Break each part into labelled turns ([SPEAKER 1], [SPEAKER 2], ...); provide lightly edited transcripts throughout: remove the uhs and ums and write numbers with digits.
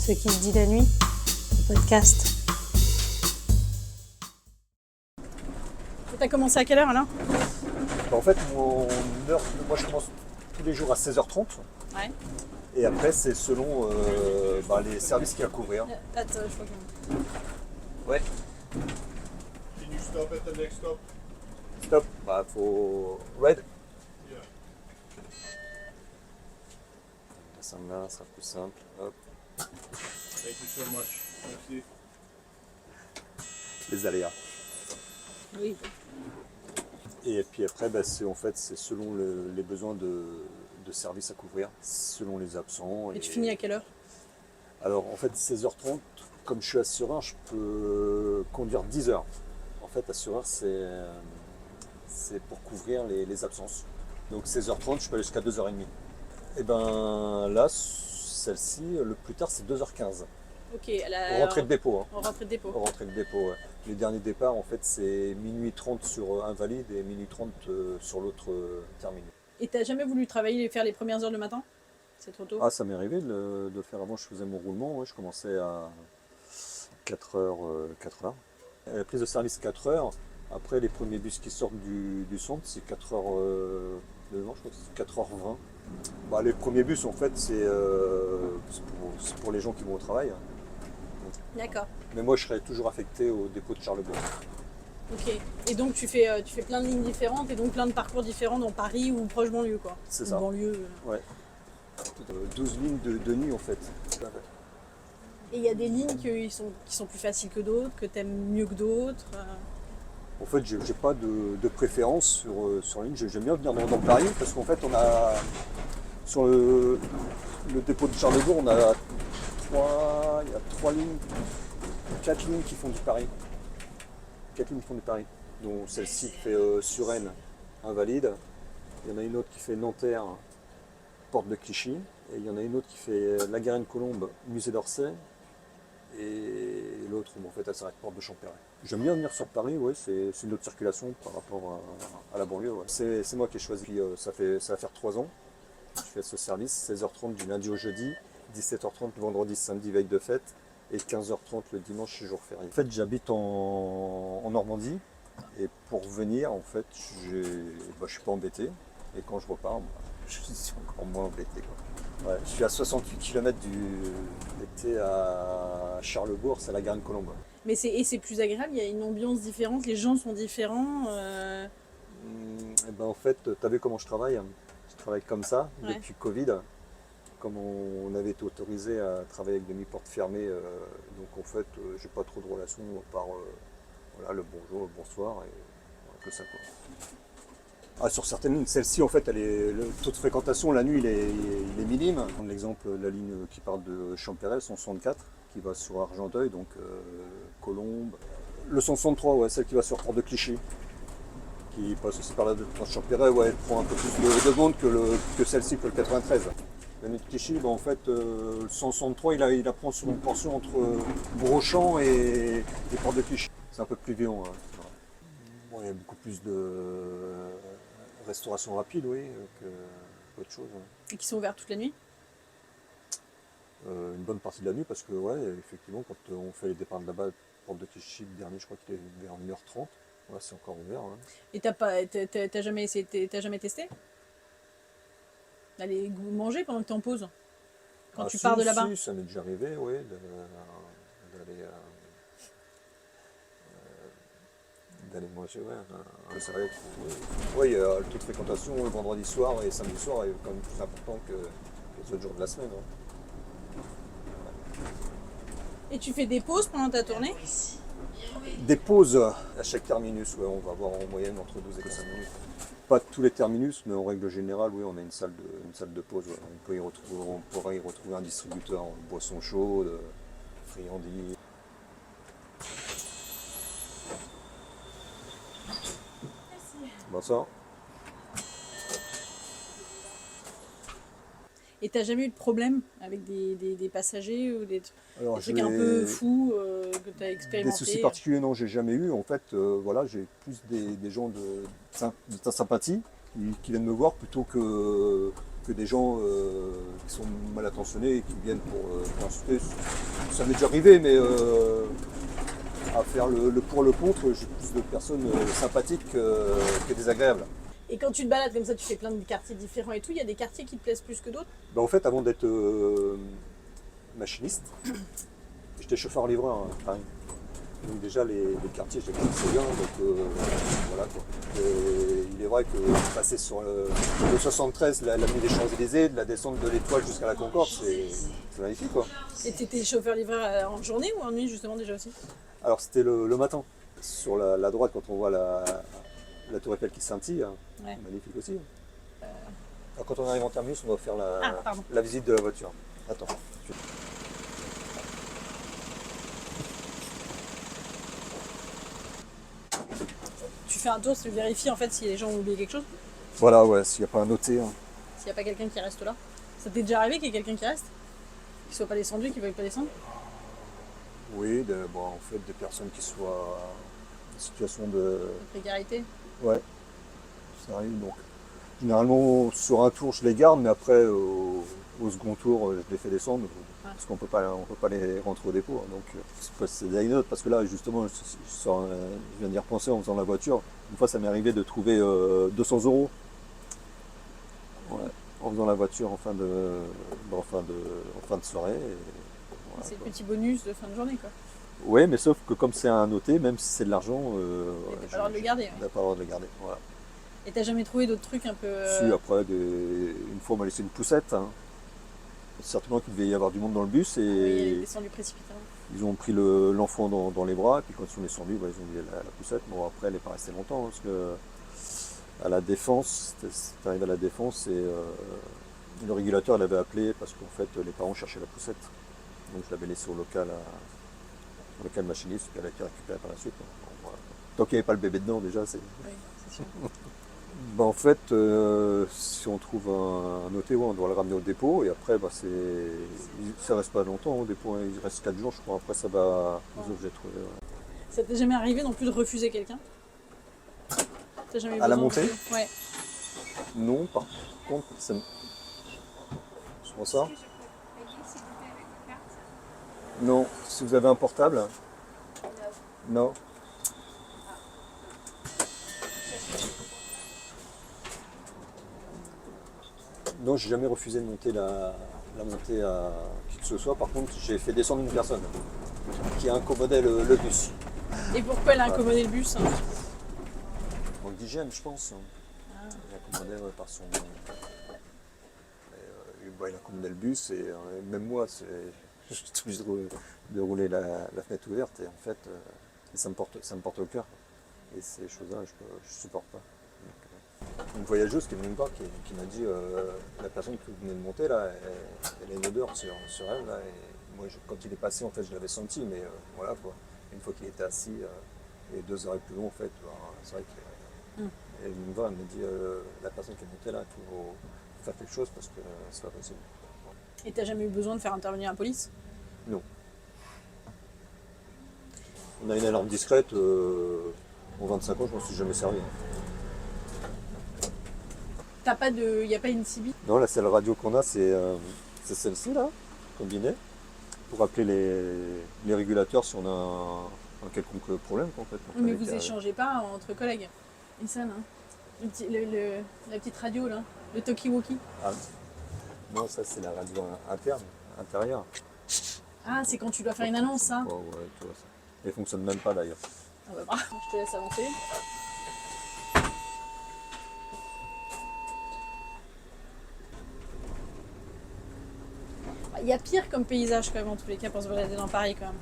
[SPEAKER 1] Ce qui se dit la nuit, podcast. T'as commencé à quelle heure alors?
[SPEAKER 2] En fait, mon heure, moi je commence tous les jours à 16h30.
[SPEAKER 1] Ouais.
[SPEAKER 2] Et après, c'est selon les services qu'il y a à couvrir.
[SPEAKER 1] Attends, je crois que...
[SPEAKER 2] Ouais.
[SPEAKER 3] Can you stop at the next stop?
[SPEAKER 2] Stop. Bah, faut. Red.
[SPEAKER 3] Yeah.
[SPEAKER 2] Descendre là, ça sera plus simple. Hop.
[SPEAKER 3] Thank you so much. Merci.
[SPEAKER 2] Les aléas.
[SPEAKER 1] Oui.
[SPEAKER 2] Et puis après, c'est selon les besoins de services à couvrir, selon les absents.
[SPEAKER 1] Et tu finis à quelle heure?
[SPEAKER 2] Alors, en fait, 16h30, comme je suis assureur, je peux conduire 10 heures. En fait, assureur, c'est pour couvrir les absences. Donc 16h30, je peux aller jusqu'à 2h30. Et ben là, celle-ci, le plus tard, c'est 2h15.
[SPEAKER 1] Ok,
[SPEAKER 2] Au rentrée de dépôt.
[SPEAKER 1] En rentrée de dépôt.
[SPEAKER 2] Au rentrée de dépôt, ouais. Les derniers départs, en fait, c'est minuit 30 sur Invalide et minuit 30 sur l'autre terminus.
[SPEAKER 1] Et t'as jamais voulu travailler et faire les premières heures le matin? C'est trop tôt?
[SPEAKER 2] Ah, ça m'est arrivé de le faire avant, je faisais mon roulement, ouais, je commençais à 4h. La prise de service 4h. Après, les premiers bus qui sortent du centre, c'est 4h. Je crois que c'est 4h20. Bah, les premiers bus, en fait, c'est pour les gens qui vont au travail.
[SPEAKER 1] D'accord.
[SPEAKER 2] Mais moi, je serais toujours affecté au dépôt de Charlebourg.
[SPEAKER 1] Ok. Et donc tu fais plein de lignes différentes et donc plein de parcours différents dans Paris ou proche banlieue quoi?
[SPEAKER 2] C'est
[SPEAKER 1] Ou
[SPEAKER 2] ça.
[SPEAKER 1] banlieue.
[SPEAKER 2] Ouais. 12 lignes de nuit, en fait.
[SPEAKER 1] Et il y a des lignes qui sont plus faciles que d'autres, que t'aimes mieux que d'autres.
[SPEAKER 2] En fait, j'ai pas de préférence sur la ligne. J'aime bien venir dans Paris parce qu'en fait, on a sur le dépôt de Charlebourg, il y a 3 lignes, 4 lignes qui font du Paris. 4 lignes qui font du Paris. Donc celle-ci qui fait Suresnes, Invalide. Il y en a une autre qui fait Nanterre, Porte de Clichy. Et il y en a une autre qui fait La Garenne-Colombe, Musée d'Orsay. Et l'autre, en fait, elle s'arrête Porte de Champéret. J'aime bien venir sur Paris, ouais, c'est une autre circulation par rapport à la banlieue. Ouais. C'est moi qui ai choisi, puis, ça va faire 3 ans. Je fais ce service, 16h30 du lundi au jeudi, 17h30 le vendredi, samedi, veille de fête, et 15h30 le dimanche, jour férié. En fait, j'habite en Normandie, et pour venir, en fait, je suis pas embêté. Et quand je repars, je suis encore moins embêté, quoi. Ouais, je suis à 68 km d'été à Charlebourg, c'est la Garenne-Colombe.
[SPEAKER 1] Mais c'est plus agréable, il y a une ambiance différente, les gens sont différents.
[SPEAKER 2] Eh ben, en fait, tu as vu comment je travaille? Je travaille comme ça
[SPEAKER 1] Ouais.
[SPEAKER 2] depuis Covid. Comme on avait été autorisé à travailler avec demi-porte fermée, donc en fait, j'ai pas trop de relations par voilà, le bonjour, le bonsoir et voilà, que ça, quoi. Ah, sur certaines lignes, celle-ci, en fait, le taux de fréquentation la nuit il est minime. Prendre l'exemple, la ligne qui part de Champéret, 164, qui va sur Argenteuil, donc Colombes. Le 163, ouais, celle qui va sur Porte de Clichy, qui passe aussi par là de Champéret, ouais, elle prend un peu plus de monde que celle-ci, que le 93. La ligne de Clichy, en fait, le 163, il apprend sur une portion entre Brochamp et Porte de Clichy. C'est un peu plus violent. Hein. Bon, il y a beaucoup plus de restauration rapide, oui, qu'autre chose. Hein.
[SPEAKER 1] Et qui sont ouverts toute la nuit?
[SPEAKER 2] Une bonne partie de la nuit, parce que, ouais, effectivement, quand on fait les départs de là-bas, Porte de Clichy, le dernier, je crois qu'il est vers 1h30. Ouais, c'est encore ouvert. Hein.
[SPEAKER 1] Et t'as jamais testé d'aller manger pendant que t'es en pause? Quand tu pars de là-bas?
[SPEAKER 2] Si, ça m'est déjà arrivé, oui, d'aller manger, ouais. C'est vrai que, oui, le taux de fréquentation le vendredi soir et samedi soir est quand même plus important que les autres jours de la semaine. Hein.
[SPEAKER 1] Et tu fais des pauses pendant ta tournée?
[SPEAKER 2] Des pauses à chaque terminus, ouais, on va avoir en moyenne entre 12 et 5 minutes. Pas tous les terminus, mais en règle générale, oui, on a une salle de pause. Ouais. On pourra y retrouver un distributeur de boissons chaudes, friandises. Bonsoir.
[SPEAKER 1] Et t'as jamais eu de problème avec des passagers ou des
[SPEAKER 2] Alors,
[SPEAKER 1] trucs un peu fous que t'as
[SPEAKER 2] des
[SPEAKER 1] expérimenté?
[SPEAKER 2] soucis particuliers, non, j'ai jamais eu. En fait, voilà, j'ai plus des gens de ta sympathie qui viennent me voir plutôt que que des gens qui sont mal intentionnés et qui viennent pour insulter. Ça m'est déjà arrivé, mais à faire le pour le contre, j'ai plus de personnes sympathiques que désagréables.
[SPEAKER 1] Et quand tu te balades comme ça, tu fais plein de quartiers différents et tout, il y a des quartiers qui te plaisent plus que d'autres?
[SPEAKER 2] En fait, avant d'être machiniste, j'étais chauffeur-livreur à Paris. Donc déjà, les quartiers, je les connaissais bien, donc voilà quoi. Et il est vrai que passer sur le 73, l'avenue des Champs-Élysées, de la descente de l'Étoile jusqu'à la Concorde, c'est magnifique quoi.
[SPEAKER 1] Et tu étais chauffeur-livreur en journée ou en nuit justement déjà aussi?
[SPEAKER 2] Alors c'était le matin. Sur la droite, quand on voit la tour Eiffel qui scintille,
[SPEAKER 1] Ouais.
[SPEAKER 2] magnifique aussi. Alors, quand on arrive en terminus, on va faire
[SPEAKER 1] Pardon.
[SPEAKER 2] la visite de la voiture. Attends.
[SPEAKER 1] Tu fais un tour, tu vérifies en fait si les gens ont oublié quelque chose,
[SPEAKER 2] Voilà, ouais, s'il n'y a pas un noté.
[SPEAKER 1] s'il n'y a pas quelqu'un qui reste là. Ça t'est déjà arrivé qu'il y ait quelqu'un qui reste? Qui soit pas descendu, qui veuille pas descendre?
[SPEAKER 2] Oui, en fait, des personnes qui soient en situation de.
[SPEAKER 1] Précarité?
[SPEAKER 2] Ouais, ça arrive. Donc, généralement, sur un tour, je les garde, mais après, au second tour, je les fais descendre. Parce qu'on on peut pas les rentrer au dépôt. Donc, c'est des anecdotes. Parce que là, justement, je viens d'y repenser en faisant la voiture. Une fois, ça m'est arrivé de trouver 200 €. Ouais, en faisant la voiture en fin de soirée. Voilà,
[SPEAKER 1] C'est le
[SPEAKER 2] quoi.
[SPEAKER 1] petit bonus de fin de journée quoi.
[SPEAKER 2] Oui, mais sauf que comme c'est un noté, même si c'est de l'argent,
[SPEAKER 1] t'as pas le droit de le garder.
[SPEAKER 2] on n'a pas le droit de le garder. Voilà.
[SPEAKER 1] Et t'as jamais trouvé d'autres trucs un peu.
[SPEAKER 2] Si, après, une fois, on m'a laissé une poussette. Certainement qu'il devait y avoir du monde dans le bus
[SPEAKER 1] Oui, il est
[SPEAKER 2] et
[SPEAKER 1] descendu précipitamment.
[SPEAKER 2] ils ont pris l'enfant dans les bras. Et puis quand ils sont descendus, ils ont mis la poussette. Bon, après, elle n'est pas restée longtemps parce que à la Défense, c'est arrivé à la Défense et le régulateur l'avait appelé parce qu'en fait, les parents cherchaient la poussette. Donc je l'avais laissé au local machiniste, puis elle a été récupérée par la suite. Bon, voilà. Tant qu'il n'y avait pas le bébé dedans, déjà, c'est.
[SPEAKER 1] Oui, c'est sûr.
[SPEAKER 2] En fait, si on trouve un noté, on doit le ramener au dépôt et après, ça reste pas longtemps au dépôt, hein. Il reste 4 jours, je crois. Après, ça va aux objets trouvés. Ouais.
[SPEAKER 1] Ça t'est jamais arrivé non plus de refuser quelqu'un? T'as jamais eu
[SPEAKER 2] À la
[SPEAKER 1] besoin
[SPEAKER 2] montée
[SPEAKER 1] de- Ouais.
[SPEAKER 2] Non, par contre, ça me. Je prends ça. Non, si vous avez un portable. Non. Non, j'ai jamais refusé de monter la montée à qui que ce soit. Par contre, j'ai fait descendre une personne qui a incommodé le bus.
[SPEAKER 1] Et pourquoi elle a incommodé le bus hein?
[SPEAKER 2] Manque d'hygiène, je pense. Il a incommodé par son. Il a incommodé le bus et même moi, je suis obligé de rouler la fenêtre ouverte et en fait, ça me porte au cœur. Et ces choses-là, je supporte pas. Donc, une voyageuse qui est venue me voir, qui m'a dit la personne qui venait de monter là, elle a une odeur sur elle là. Et moi, quand il est passé, en fait, je l'avais senti, mais voilà quoi. Une fois qu'il était assis, et 2 heures et plus long, en fait, c'est vrai que. Elle me voit, elle me dit la personne qui est montée là, il faut faire quelque chose parce que c'est pas possible.
[SPEAKER 1] Et t'as jamais eu besoin de faire intervenir la police?
[SPEAKER 2] Non. On a une alarme discrète. En 25 ans, je m'en suis jamais servi.
[SPEAKER 1] T'as pas de. Y a pas une CB?
[SPEAKER 2] Non, la seule radio qu'on a, c'est celle-ci là, combinée, pour appeler les régulateurs si on a un quelconque problème en fait.
[SPEAKER 1] Mais vous échangez pas entre collègues? Et ça, non? La petite radio là? Le talkie-walkie?
[SPEAKER 2] Ah, non, ça c'est la radio intérieure.
[SPEAKER 1] Ah, c'est quand tu dois faire une annonce ça?
[SPEAKER 2] Oh, ouais, tu vois ça. Elle fonctionne même pas d'ailleurs.
[SPEAKER 1] Ah bah, je te laisse avancer. Il y a pire comme paysage quand même en tous les cas pour se balader dans Paris quand même.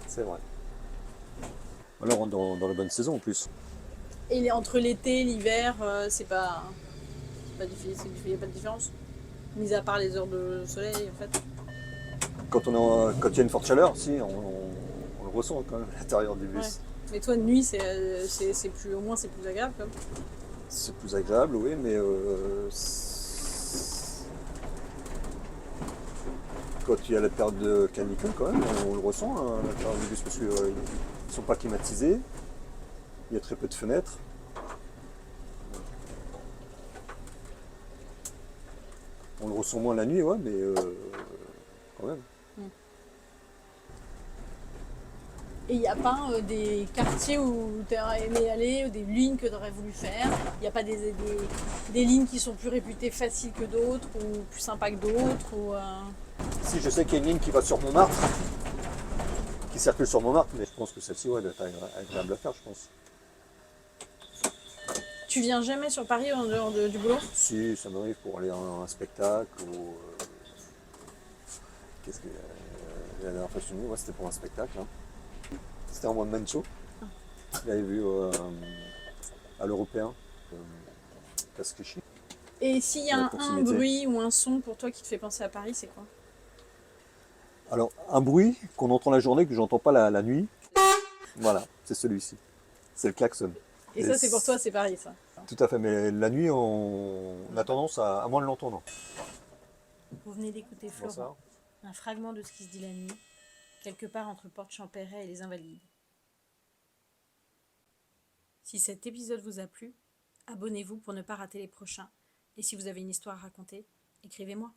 [SPEAKER 2] C'est vrai. Alors dans la bonne saison en plus.
[SPEAKER 1] Et entre l'été, l'hiver, c'est pas difficile, il n'y a pas de différence. Mis à part les heures de soleil en fait.
[SPEAKER 2] Quand il y a une forte chaleur, si, on le ressent quand même à l'intérieur du bus.
[SPEAKER 1] Ouais. Mais toi de nuit, au moins c'est plus agréable quand même.
[SPEAKER 2] C'est plus agréable, oui, mais quand il y a la période de canicule, quand même, on le ressent à l'intérieur du bus parce qu'ils ne sont pas climatisés, il y a très peu de fenêtres. ressens moins la nuit, ouais, mais quand même.
[SPEAKER 1] Et il n'y a pas des quartiers où tu aurais aimé aller, ou des lignes que tu aurais voulu faire. Il n'y a pas des lignes qui sont plus réputées faciles que d'autres, ou plus sympas que d'autres.
[SPEAKER 2] Si, je sais qu'il y a une ligne qui va sur Montmartre, qui circule sur Montmartre, mais je pense que celle-ci, ouais, doit être agréable à faire, je pense.
[SPEAKER 1] Tu viens jamais sur Paris en dehors du boulot?
[SPEAKER 2] Si, ça m'arrive pour aller à un spectacle ou. Qu'est-ce que. La dernière fois que je suis venu, ouais, c'était pour un spectacle. Hein. C'était un one-man show. Je l'avais vu à l'Européen, Casquechy.
[SPEAKER 1] Et s'il y
[SPEAKER 2] À la
[SPEAKER 1] a un
[SPEAKER 2] proximité.
[SPEAKER 1] bruit ou un son pour toi qui te fait penser à Paris, c'est quoi?
[SPEAKER 2] Alors, un bruit qu'on entend la journée que j'entends pas la nuit, voilà, c'est celui-ci. C'est le klaxon.
[SPEAKER 1] Et ça, c'est pour toi, c'est Paris, ça.
[SPEAKER 2] Tout à fait, mais la nuit, on a tendance à moins l'entendre.
[SPEAKER 1] Vous venez d'écouter
[SPEAKER 2] Bon,
[SPEAKER 1] Florent,
[SPEAKER 2] ça.
[SPEAKER 1] un fragment de ce qui se dit la nuit, quelque part entre Porte Champéret et les Invalides. Si cet épisode vous a plu, abonnez-vous pour ne pas rater les prochains. Et si vous avez une histoire à raconter, écrivez-moi.